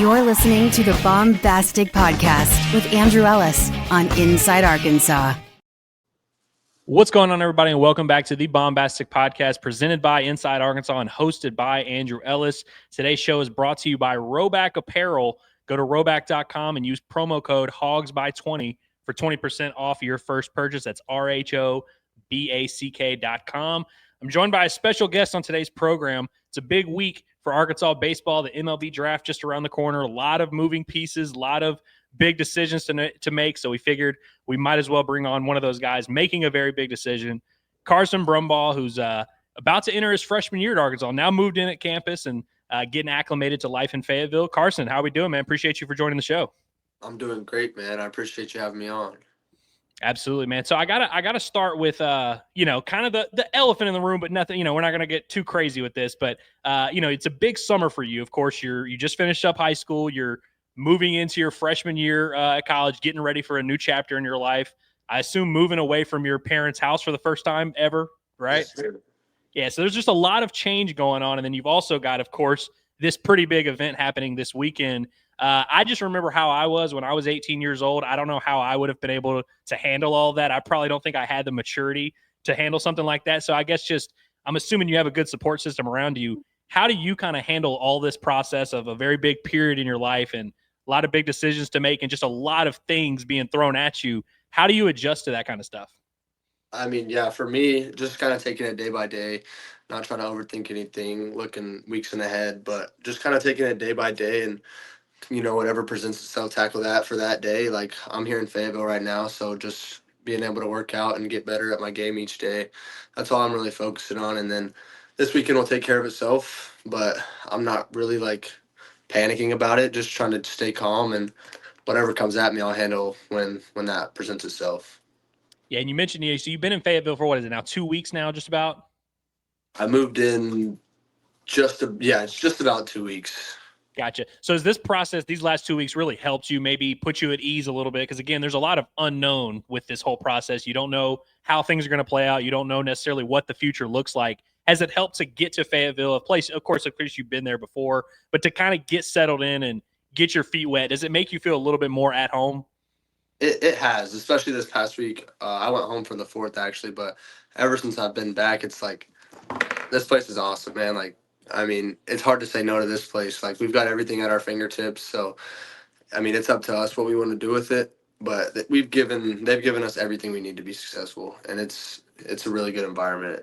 You're listening to the Baumbastic Podcast with Andrew Ellis on Inside Arkansas. What's going on, everybody, and welcome back to the Baumbastic Podcast presented by Inside Arkansas and hosted by Andrew Ellis. Today's show is brought to you by Roback Apparel. Go to roback.com and use promo code HOGSBY20 for 20% off your first purchase. That's RHOBACK.com. I'm joined by a special guest on today's program. It's a big week for Arkansas baseball. The MLB Draft just around the corner. A lot of moving pieces, a lot of big decisions to make. So we figured we might as well bring on one of those guys making a very big decision, Carson Brumbaugh, who's about to enter his freshman year at Arkansas, now moved in at campus and getting acclimated to life in Fayetteville. Carson, how we doing, man? Appreciate you for joining the show. I'm doing great, man. I appreciate you having me on. Absolutely, man. So I gotta start with kind of the elephant in the room, but nothing, we're not gonna get too crazy with this, but it's a big summer for you. Of course, you just finished up high school, you're moving into your freshman year at college, getting ready for a new chapter in your life. I assume moving away from your parents' house for the first time ever, right? Yes, sir. Yeah, so there's just a lot of change going on, and then you've also got, of course, this pretty big event happening this weekend. I just remember how I was when I was 18 years old. I don't know how I would have been able to handle all that. I probably don't think I had the maturity to handle something like that. So I guess I'm assuming you have a good support system around you. How do you kind of handle all this process of a very big period in your life and a lot of big decisions to make and just a lot of things being thrown at you? How do you adjust to that kind of stuff? I mean, yeah, for me, just kind of taking it day by day, not trying to overthink anything, looking weeks in ahead, but just kind of taking it day by day and whatever presents itself, tackle that for that day. Like, I'm here in Fayetteville right now, so just being able to work out and get better at my game each day. That's all I'm really focusing on. And then this weekend will take care of itself, but I'm not really, panicking about it, just trying to stay calm, and whatever comes at me, I'll handle when that presents itself. Yeah, and you mentioned, so you've been in Fayetteville for, what is it now, 2 weeks now, just about? I moved in it's just about 2 weeks. Gotcha. So has this process, these last 2 weeks, really helped you, maybe put you at ease a little bit? Because, again, there's a lot of unknown with this whole process. You don't know how things are going to play out. You don't know necessarily what the future looks like. Has it helped to get to Fayetteville, a place, of course, you've been there before, but to kind of get settled in and get your feet wet? Does it make you feel a little bit more at home? It has, especially this past week. I went home for the 4th, actually, but ever since I've been back, it's like, this place is awesome, man. Like, I mean, it's hard to say no to this place. Like, we've got everything at our fingertips. So, I mean, it's up to us what we want to do with it. But they've given us everything we need to be successful, and it's a really good environment.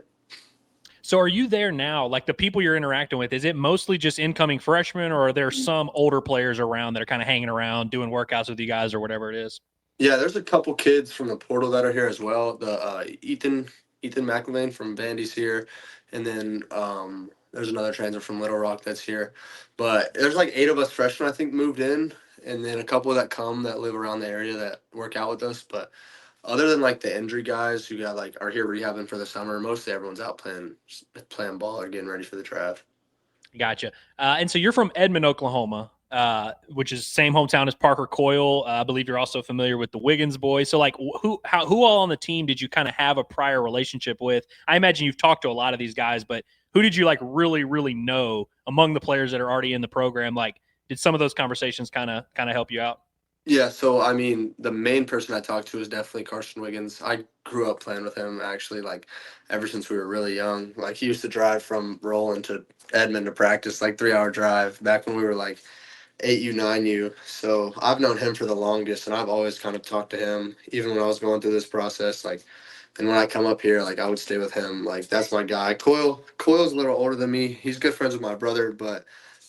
So are you there now? Like, the people you're interacting with, is it mostly just incoming freshmen, or are there some older players around that are kind of hanging around, doing workouts with you guys or whatever it is? Yeah, there's a couple kids from the portal that are here as well. The Ethan McElvain from Vandy's here, and then there's another transfer from Little Rock that's here. But there's 8 of us freshmen, I think, moved in, and then a couple that live around the area that work out with us. But other than the injury guys who are here rehabbing for the summer, mostly everyone's out playing ball or getting ready for the draft. Gotcha. And so you're from Edmond, Oklahoma, which is same hometown as Parker Coyle. I believe you're also familiar with the Wiggins boys. So who all on the team did you kind of have a prior relationship with? I imagine you've talked to a lot of these guys, but who did you really, really know among the players that are already in the program? Did some of those conversations kind of help you out? Yeah, so I mean, the main person I talked to is definitely Carson Wiggins. I grew up playing with him, actually, ever since we were really young. He used to drive from Roland to Edmond to practice, 3-hour drive, back when we were 8U, 9U. So I've known him for the longest, and I've always kind of talked to him, even when I was going through this process. And when I come up here, I would stay with him. That's my guy. Coyle's a little older than me. He's good friends with my brother, but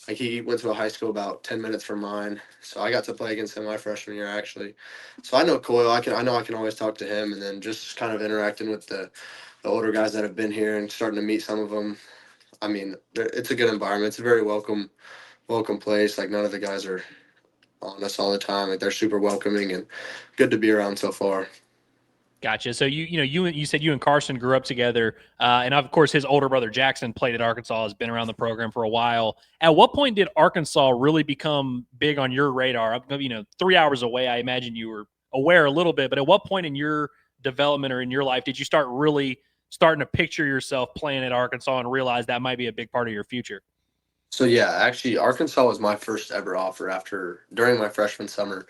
he went to a high school about 10 minutes from mine. So I got to play against him my freshman year, actually. So I know Coyle. I know I can always talk to him, and then just kind of interacting with the older guys that have been here and starting to meet some of them. I mean, it's a good environment. It's a very welcome place. None of the guys are on us all the time. They're super welcoming and good to be around so far. Gotcha. So you said you and Carson grew up together, and of course his older brother Jackson played at Arkansas, has been around the program for a while. At what point did Arkansas really become big on your radar? 3 hours away, I imagine you were aware a little bit, but at what point in your development or in your life did you start really starting to picture yourself playing at Arkansas and realize that might be a big part of your future? So yeah, actually Arkansas was my first ever offer during my freshman summer.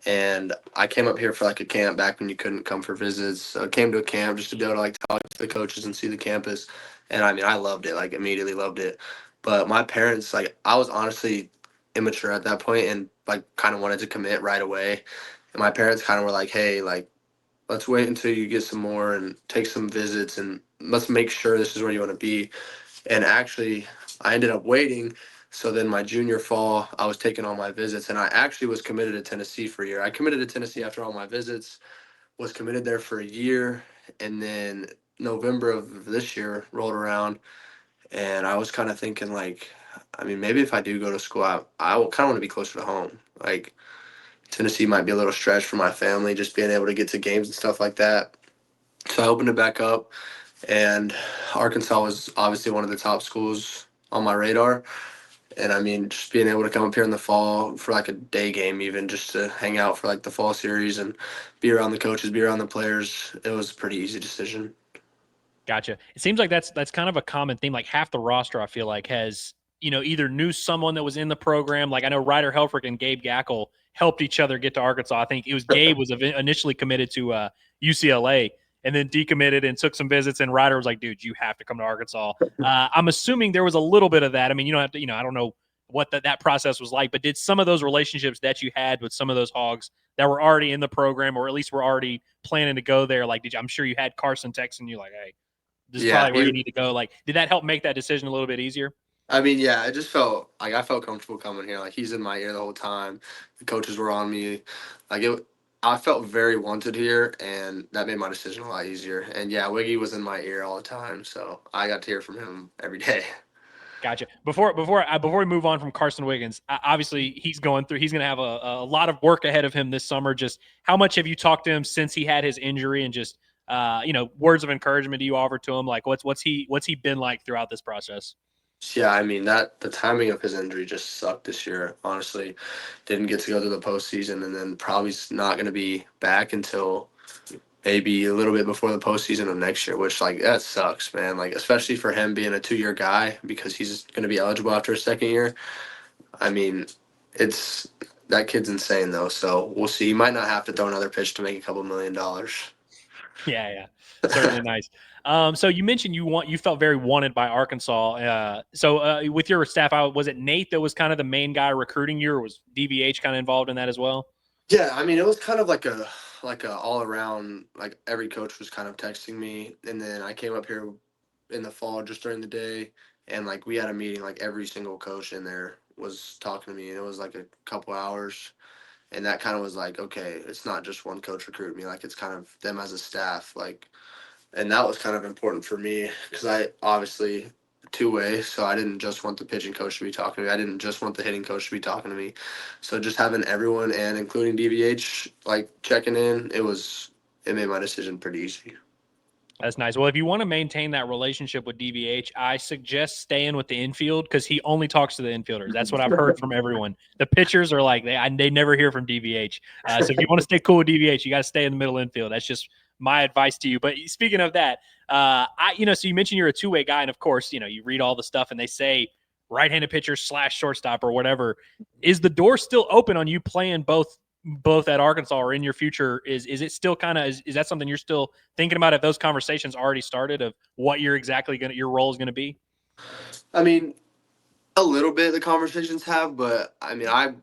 And I came up here for like a camp back when you couldn't come for visits. So I came to a camp just to be able to like talk to the coaches and see the campus. And I mean, I loved it, like immediately loved it. But my parents, like I was honestly immature at that point and like kind of wanted to commit right away. And my parents kind of were like, hey, like let's wait until you get some more and take some visits and let's make sure this is where you want to be. And actually, I ended up waiting. So then my junior fall, I was taking all my visits, and I actually was committed to Tennessee for a year. I committed to Tennessee after all my visits, was committed there for a year, and then November of this year rolled around, and I was kind of thinking like, I mean, maybe if I do go to school, I kind of want to be closer to home. Like Tennessee might be a little stretch for my family, just being able to get to games and stuff like that. So I opened it back up, and Arkansas was obviously one of the top schools on my radar. And I mean, just being able to come up here in the fall for like a day game, even just to hang out for like the fall series and be around the coaches, be around the players, it was a pretty easy decision. Gotcha. It seems like that's kind of a common theme. Like half the roster, I feel like, has either knew someone that was in the program. Like I know Ryder Helfrich and Gabe Gackle helped each other get to Arkansas. I think it was Gabe was initially committed to UCLA and then decommitted and took some visits. And Ryder was like, "Dude, you have to come to Arkansas." I'm assuming there was a little bit of that. I mean, you don't have to. I don't know what that process was like, but did some of those relationships that you had with some of those Hogs that were already in the program, or at least were already planning to go there, like I'm sure you had Carson texting you like, "Hey, this is Yeah, probably where you need to go." Like, did that help make that decision a little bit easier? I mean, yeah, it just felt like I felt comfortable coming here. Like he's in my ear the whole time. The coaches were on me. Like I felt very wanted here, and that made my decision a lot easier. And yeah, Wiggy was in my ear all the time, so I got to hear from him every day. Gotcha. Before we move on from Carson Wiggins, obviously he's going to have a lot of work ahead of him this summer. Just how much have you talked to him since he had his injury, and just words of encouragement do you offer to him? Like what's he been like throughout this process? Yeah, I mean that the timing of his injury just sucked this year. Honestly, didn't get to go to the postseason, and then probably not going to be back until maybe a little bit before the postseason of next year. Which like that sucks, man. Like especially for him being a 2-year guy because he's going to be eligible after his second year. I mean, it's that kid's insane though. So we'll see. He might not have to throw another pitch to make a couple $1 million. Yeah, certainly nice. So you mentioned you felt very wanted by Arkansas. So with your staff, was it Nate that was kind of the main guy recruiting you, or was DVH kind of involved in that as well? Yeah, I mean, it was kind of like a all around, like every coach was kind of texting me, and then I came up here in the fall just during the day, and like we had a meeting, like every single coach in there was talking to me, and it was like a couple hours, and that kind of was like, okay, it's not just one coach recruiting me, like it's kind of them as a staff, like, and that was kind of important for me because I obviously two-way, so I didn't just want the pitching coach to be talking to me. I didn't just want the hitting coach to be talking to me. So just having everyone and including DVH like checking in, it made my decision pretty easy. That's nice. Well, if you want to maintain that relationship with DVH, I suggest staying with the infield because he only talks to the infielders. That's what I've heard from everyone. The pitchers are like they never hear from DVH. So if you want to stay cool with DVH, you got to stay in the middle infield. That's just my advice to you. But speaking of that, so you mentioned you're a two-way guy, and of course, you read all the stuff, and they say right-handed pitcher / shortstop or whatever. Is the door still open on you playing both at Arkansas or in your future? Is it still kind of is that something you're still thinking about? If those conversations already started of what your role is gonna be? I mean, a little bit the conversations have, but I mean, I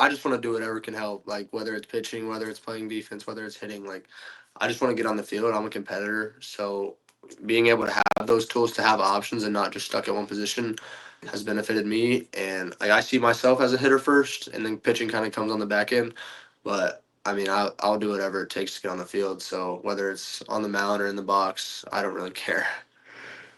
just want to do whatever can help, like whether it's pitching, whether it's playing defense, whether it's hitting. Like, I just want to get on the field. I'm a competitor, so being able to have those tools to have options and not just stuck at one position has benefited me. And like, I see myself as a hitter first, and then pitching kind of comes on the back end. But I mean, I'll do whatever it takes to get on the field. So whether it's on the mound or in the box, I don't really care.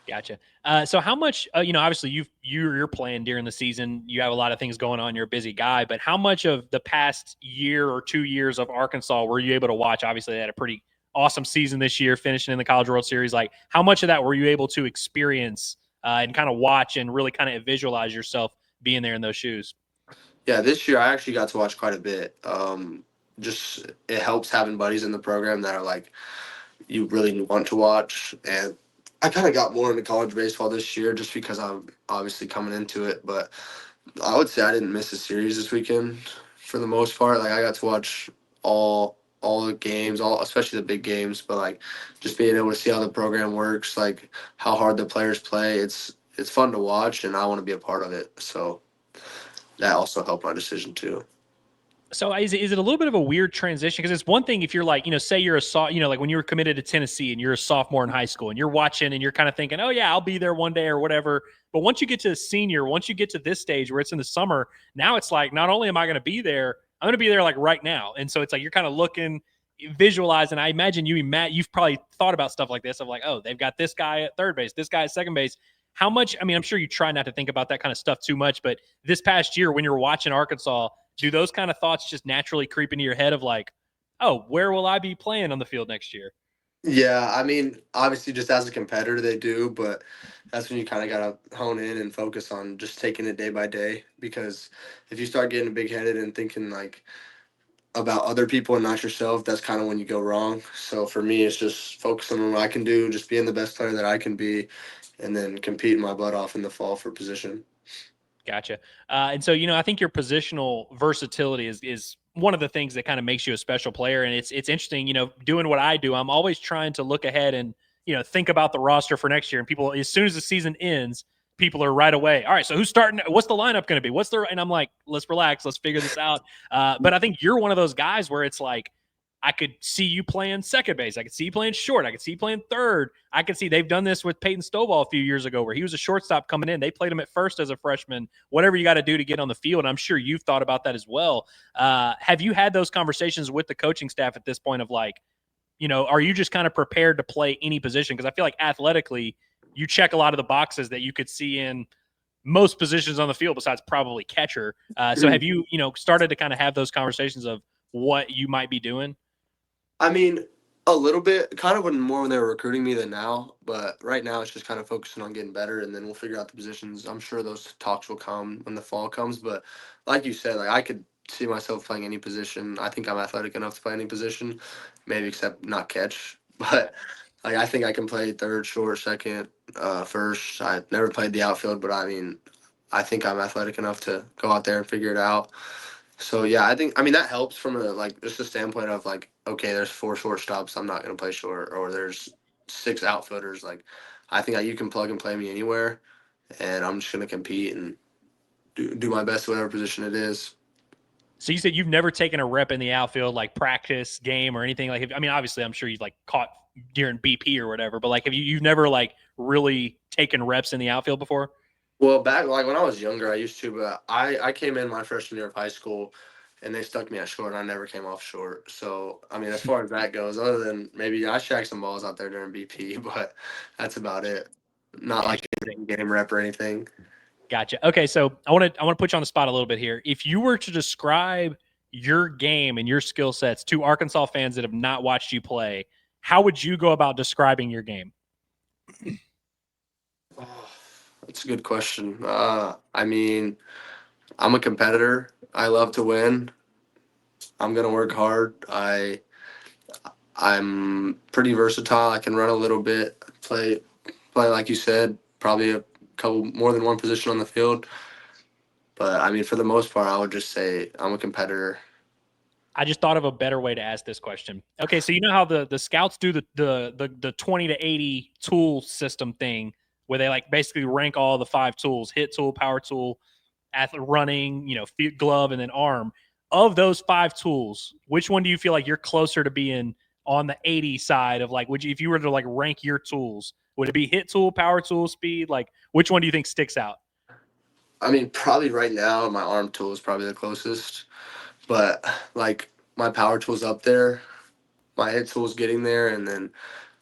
Gotcha. So how much, obviously you're playing during the season, you have a lot of things going on, you're a busy guy, but how much of the past year or 2 years of Arkansas were you able to watch? Obviously they had a pretty awesome season this year, finishing in the College World Series. Like how much of that were you able to experience and kind of watch and really kind of visualize yourself being there in those shoes? Yeah, this year I actually got to watch quite a bit. Just it helps having buddies in the program that are like you really want to watch, and I kind of got more into college baseball this year just because I'm obviously coming into it. But I would say I didn't miss a series this weekend for the most part. Like I got to watch all the games, all especially the big games. But like just being able to see how the program works, like how hard the players play, it's fun to watch, and I want to be a part of it. So that also helped my decision too. So is it a little bit of a weird transition? Because it's one thing if you're like, say you're like when you were committed to Tennessee and you're a sophomore in high school and you're watching and you're kind of thinking, oh yeah, I'll be there one day or whatever. But once you get to the senior, once you get to this stage where it's in the summer, now it's like, not only am I going to be there, I'm going to be there like right now. And so it's like, you're kind of looking, visualizing. I imagine you've probably thought about stuff like this of like, oh, they've got this guy at third base, this guy at second base. How much, I'm sure you try not to think about that kind of stuff too much, but this past year when you're watching Arkansas, do those kind of thoughts just naturally creep into your head of like, oh, where will I be playing on the field next year? Yeah, I mean, obviously, just as a competitor, they do, but that's when you kind of got to hone in and focus on just taking it day by day. Because if you start getting big headed and thinking like about other people and not yourself, that's kind of when you go wrong. So for me, it's just focusing on what I can do, just being the best player that I can be, and then competing my butt off in the fall for position. Gotcha. And so, I think your positional versatility is one of the things that kind of makes you a special player. And it's interesting, doing what I do, I'm always trying to look ahead and, think about the roster for next year. And people, as soon as the season ends, people are right away. All right, so who's starting? What's the lineup going to be? And I'm like, let's relax. Let's figure this out. But I think you're one of those guys where it's like, I could see you playing second base. I could see you playing short. I could see you playing third. I could see they've done this with Peyton Stovall a few years ago where he was a shortstop coming in. They played him at first as a freshman, whatever you got to do to get on the field. I'm sure you've thought about that as well. Have you had those conversations with the coaching staff at this point of like, are you just kind of prepared to play any position? Because I feel like athletically, you check a lot of the boxes that you could see in most positions on the field besides probably catcher. So have you, started to kind of have those conversations of what you might be doing? I mean, a little bit, kind of more when they were recruiting me than now. But right now, it's just kind of focusing on getting better, and then we'll figure out the positions. I'm sure those talks will come when the fall comes. But like you said, like I could see myself playing any position. I think I'm athletic enough to play any position, maybe except not catch. But like I think I can play third, short, second, first. I've never played the outfield, but I think I'm athletic enough to go out there and figure it out. So yeah, I mean that helps from just a standpoint of like, okay, there's 4 shortstops, I'm not gonna play short, or there's 6 outfielders. Like I think you can plug and play me anywhere, and I'm just gonna compete and do my best at whatever position it is. So you said you've never taken a rep in the outfield, like practice game or anything like. Obviously, I'm sure you've like caught during BP or whatever, but like, you've never like really taken reps in the outfield before? Well, back like when I was younger, I used to, but I came in my freshman year of high school, and they stuck me at short, and I never came off short. So I mean, as far as that goes, other than maybe I shagged some balls out there during BP, but that's about it. Not like a game rep or anything. Gotcha. Okay, so I want to put you on the spot a little bit here. If you were to describe your game and your skill sets to Arkansas fans that have not watched you play, how would you go about describing your game? That's a good question. I mean, I'm a competitor. I love to win. I'm gonna work hard. I'm pretty versatile. I can run a little bit, play like you said, probably a couple more than one position on the field. But I mean, for the most part, I would just say I'm a competitor. I just thought of a better way to ask this question. Okay, so you know how the scouts do the 20 to 80 tool system thing where they like basically rank all the 5 tools: hit tool, power tool, running, feet, glove, and then arm. Of those 5 tools, which one do you feel like you're closer to being on the 80 side of like, if you were to like rank your tools, would it be hit tool, power tool, speed? Like, which one do you think sticks out? I mean, probably right now, my arm tool is probably the closest. But like my power tool's up there, my hit tool's getting there, and then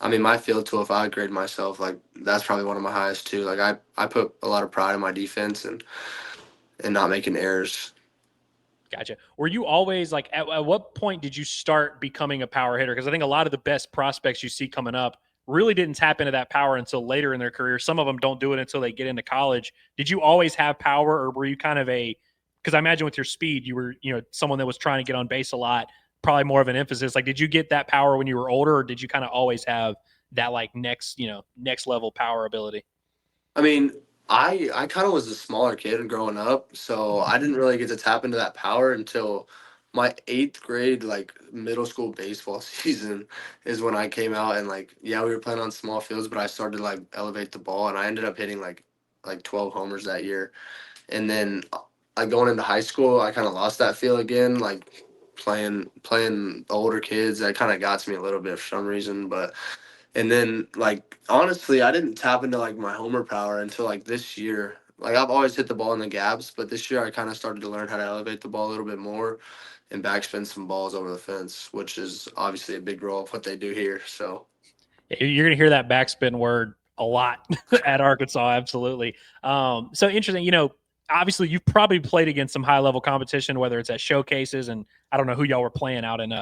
I mean my field tool, if I grade myself, like that's probably one of my highest too. Like I put a lot of pride in my defense and not making errors. Gotcha. Were you always like, at what point did you start becoming a power hitter? Because I think a lot of the best prospects you see coming up really didn't tap into that power until later in their career. Some of them don't do it until they get into college. Did you always have power, or were you kind of because I imagine with your speed, you were, someone that was trying to get on base a lot, probably more of an emphasis. Like, did you get that power when you were older, or did you kind of always have that like next level power ability? I mean, I kind of was a smaller kid growing up, so I didn't really get to tap into that power until my 8th grade, like middle school baseball season, is when I came out and like, yeah, we were playing on small fields, but I started to like elevate the ball, and I ended up hitting like 12 homers that year. And then like going into high school, I kind of lost that feel again, like playing older kids. That kind of got to me a little bit for some reason, but. And then, like, honestly, I didn't tap into like my homer power until like this year. Like, I've always hit the ball in the gaps, but this year I kind of started to learn how to elevate the ball a little bit more and backspin some balls over the fence, which is obviously a big role of what they do here. So, You're going to hear that backspin word a lot at Arkansas. Absolutely. So interesting, obviously you've probably played against some high level competition, whether it's at showcases, and I don't know who y'all were playing out in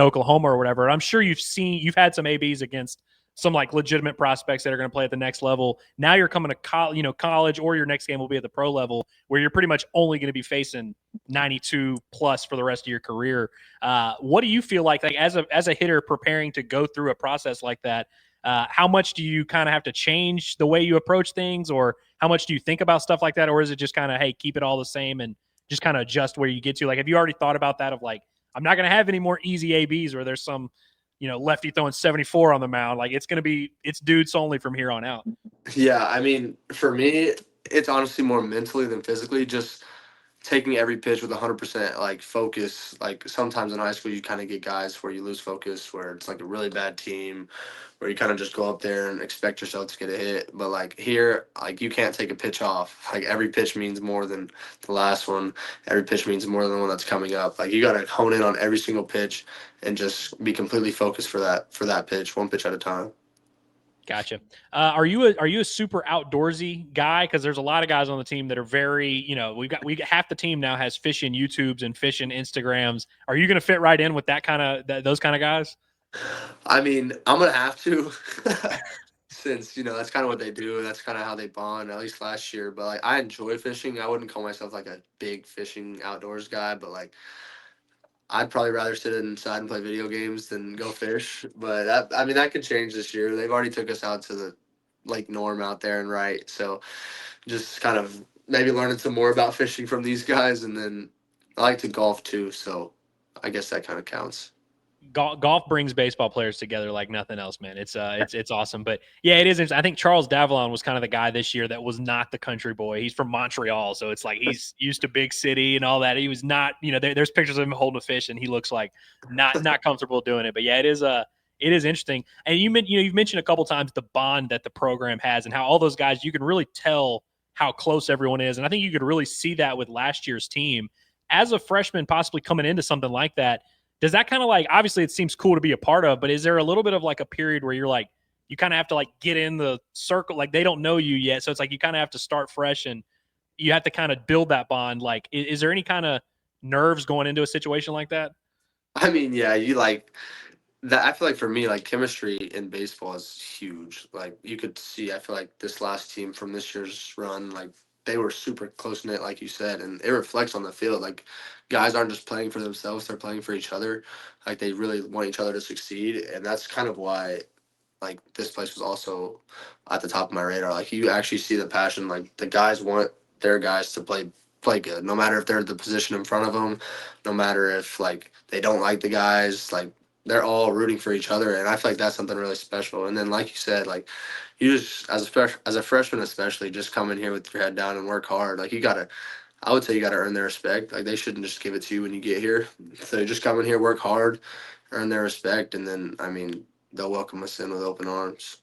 Oklahoma or whatever. I'm sure you've had some ABs against some like legitimate prospects that are going to play at the next level. Now you're coming to college, or your next game will be at the pro level, where you're pretty much only going to be facing 92 plus for the rest of your career. What do you feel like as a hitter preparing to go through a process like that? How much do you kind of have to change the way you approach things, or how much do you think about stuff like that? Or is it just kind of, hey, keep it all the same and just kind of adjust where you get to? Like, have you already thought about that of like, I'm not going to have any more easy ABs where there's some, lefty throwing 74 on the mound. Like, it's dudes only from here on out. yeah, I mean, for me, it's honestly more mentally than physically. Just taking every pitch with 100% like focus. Like sometimes in high school you kind of get guys where you lose focus, where it's like a really bad team, where you kind of just go up there and expect yourself to get a hit. But like here, like you can't take a pitch off. Like every pitch means more than the last one. Every pitch means more than the one that's coming up. Like you got to hone in on every single pitch and just be completely focused for that pitch, one pitch at a time. Gotcha. Are you a super outdoorsy guy? Because there's a lot of guys on the team that are very, we got half the team now has fishing YouTubes and fishing Instagrams. Are you going to fit right in with those kind of guys? I mean, I'm gonna have to, since that's kind of what they do. That's kind of how they bond. At least last year, but like I enjoy fishing. I wouldn't call myself like a big fishing outdoors guy, but like I'd probably rather sit inside and play video games than go fish. But I mean, that could change this year. They've already took us out to the Lake Norm out there and right. So just kind of maybe learning some more about fishing from these guys, and then I like to golf too. So I guess that kind of counts. Golf brings baseball players together like nothing else, man. It's awesome. But yeah, it is. I think Charles Davalon was kind of the guy this year that was not the country boy. He's from Montreal, so it's like he's used to big city and all that. He was not, there's pictures of him holding a fish, and he looks like not comfortable doing it. But yeah, it is interesting. And you've mentioned a couple times the bond that the program has, and how all those guys, you can really tell how close everyone is. And I think you could really see that with last year's team. As a freshman, possibly coming into something like that, does that kind of like, obviously it seems cool to be a part of, but is there a little bit of like a period where you're like, you kind of have to like get in the circle, like they don't know you yet. So it's like you kind of have to start fresh and you have to kind of build that bond. Like, is there any kind of nerves going into a situation like that? I mean, yeah, you like that. I feel like for me, like chemistry in baseball is huge. Like you could see, I feel like this last team from this year's run, like they were super close knit, like you said, and it reflects on the field. Like guys aren't just playing for themselves; they're playing for each other. Like they really want each other to succeed, and that's kind of why, like this place was also at the top of my radar. Like you actually see the passion. Like the guys want their guys to play good, no matter if they're the position in front of them, no matter if like they don't like the guys. Like they're all rooting for each other, and I feel like that's something really special. And then, like you said, like you just as a freshman, especially, just come in here with your head down and work hard. Like you gotta, I would say you gotta earn their respect. Like they shouldn't just give it to you when you get here. So just come in here, work hard, earn their respect, and then I mean they'll welcome us in with open arms.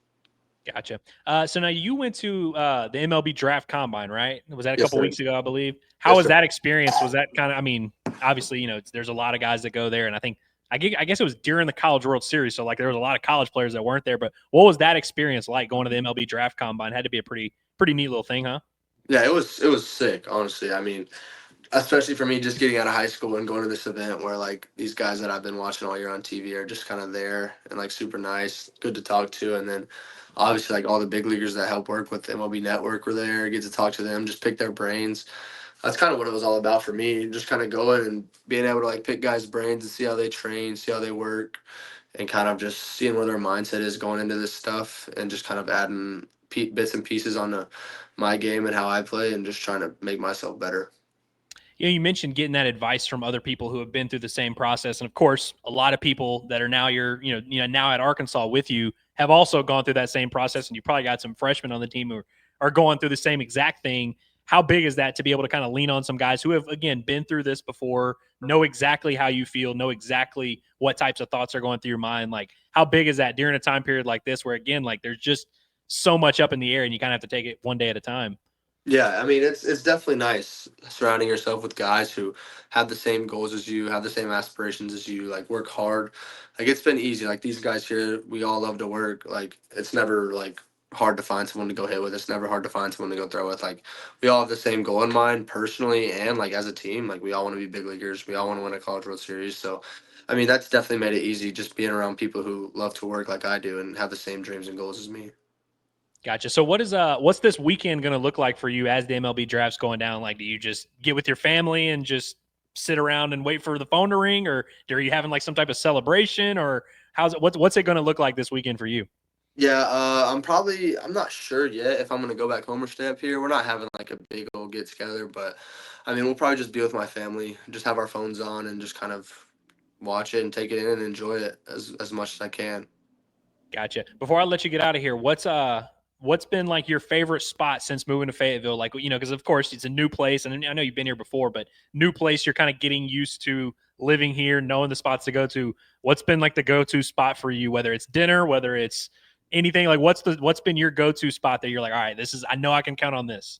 Gotcha. So now you went to the MLB Draft Combine, right? Was that a Yes, couple sir. weeks ago, I believe? How Yes, was sir. that experience? Was that kind of, I mean, obviously, there's a lot of guys that go there, and I guess it was during the College World Series, so like there was a lot of college players that weren't there. But what was that experience like going to the MLB Draft Combine? Had to be a pretty neat little thing, huh? Yeah, it was sick, honestly. I mean, especially for me, just getting out of high school and going to this event where like these guys that I've been watching all year on TV are just kind of there and like super nice, good to talk to, and then obviously like all the big leaguers that help work with the MLB Network were there. Get to talk to them, just pick their brains. That's kind of what it was all about for me. Just kind of going and being able to like pick guys' brains and see how they train, see how they work, and kind of just seeing where their mindset is going into this stuff and just kind of adding bits and pieces onto my game and how I play and just trying to make myself better. You mentioned getting that advice from other people who have been through the same process. And of course, a lot of people that are now now at Arkansas with you have also gone through that same process. And you probably got some freshmen on the team who are going through the same exact thing. How big is that to be able to kind of lean on some guys who have, again, been through this before, know exactly how you feel, know exactly what types of thoughts are going through your mind? Like, how big is that during a time period like this where, again, like there's just so much up in the air and you kind of have to take it one day at a time? Yeah, I mean, it's definitely nice surrounding yourself with guys who have the same goals as you, have the same aspirations as you, like work hard. Like it's been easy. Like these guys here, we all love to work. Like it's never like hard to find someone to go hit with. It's never hard to find someone to go throw with. Like we all have the same goal in mind personally and like as a team. Like we all want to be big leaguers. We all want to win a College World Series. So, I mean, that's definitely made it easy just being around people who love to work like I do and have the same dreams and goals as me. Gotcha. So what's this weekend going to look like for you as the MLB draft's going down? Like, do you just get with your family and just sit around and wait for the phone to ring, or are you having like some type of celebration, or what's it going to look like this weekend for you? Yeah, I'm not sure yet if I'm gonna go back home or stay up here. We're not having like a big old get together, but I mean, we'll probably just be with my family, just have our phones on and just kind of watch it and take it in and enjoy it as much as I can. Gotcha. Before I let you get out of here, what's been like your favorite spot since moving to Fayetteville? Like, because of course it's a new place, and I know you've been here before, but new place, you're kind of getting used to living here, knowing the spots to go to. What's been like the go-to spot for you, whether it's dinner, whether it's anything? Like, what's been your go-to spot that you're like, all right, I know I can count on this?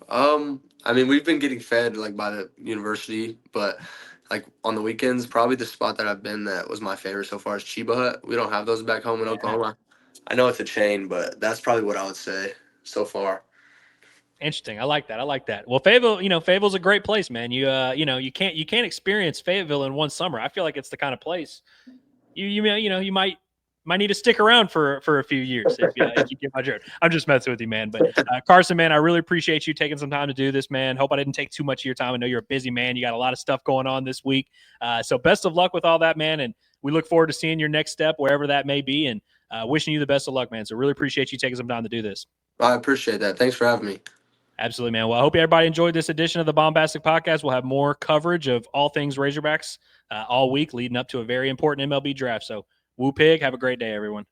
I mean, we've been getting fed like by the university, but like on the weekends, probably the spot that I've been that was my favorite so far is Chiba Hut. We don't have those back home in Oklahoma. I know it's a chain, but that's probably what I would say so far. Interesting. I like that. Well, Fayetteville's a great place, man. You can't experience Fayetteville in one summer. I feel like it's the kind of place you might need to stick around for a few years if you get my drift. I'm just messing with you, man. But Carson, man, I really appreciate you taking some time to do this, man. Hope I didn't take too much of your time. I know you're a busy man. You got a lot of stuff going on this week. So best of luck with all that, man. And we look forward to seeing your next step, wherever that may be. And wishing you the best of luck, man. So really appreciate you taking some time to do this. I appreciate that. Thanks for having me. Absolutely, man. Well, I hope everybody enjoyed this edition of the Baumbastic Podcast. We'll have more coverage of all things Razorbacks all week leading up to a very important MLB draft. So, woo pig. Have a great day, everyone.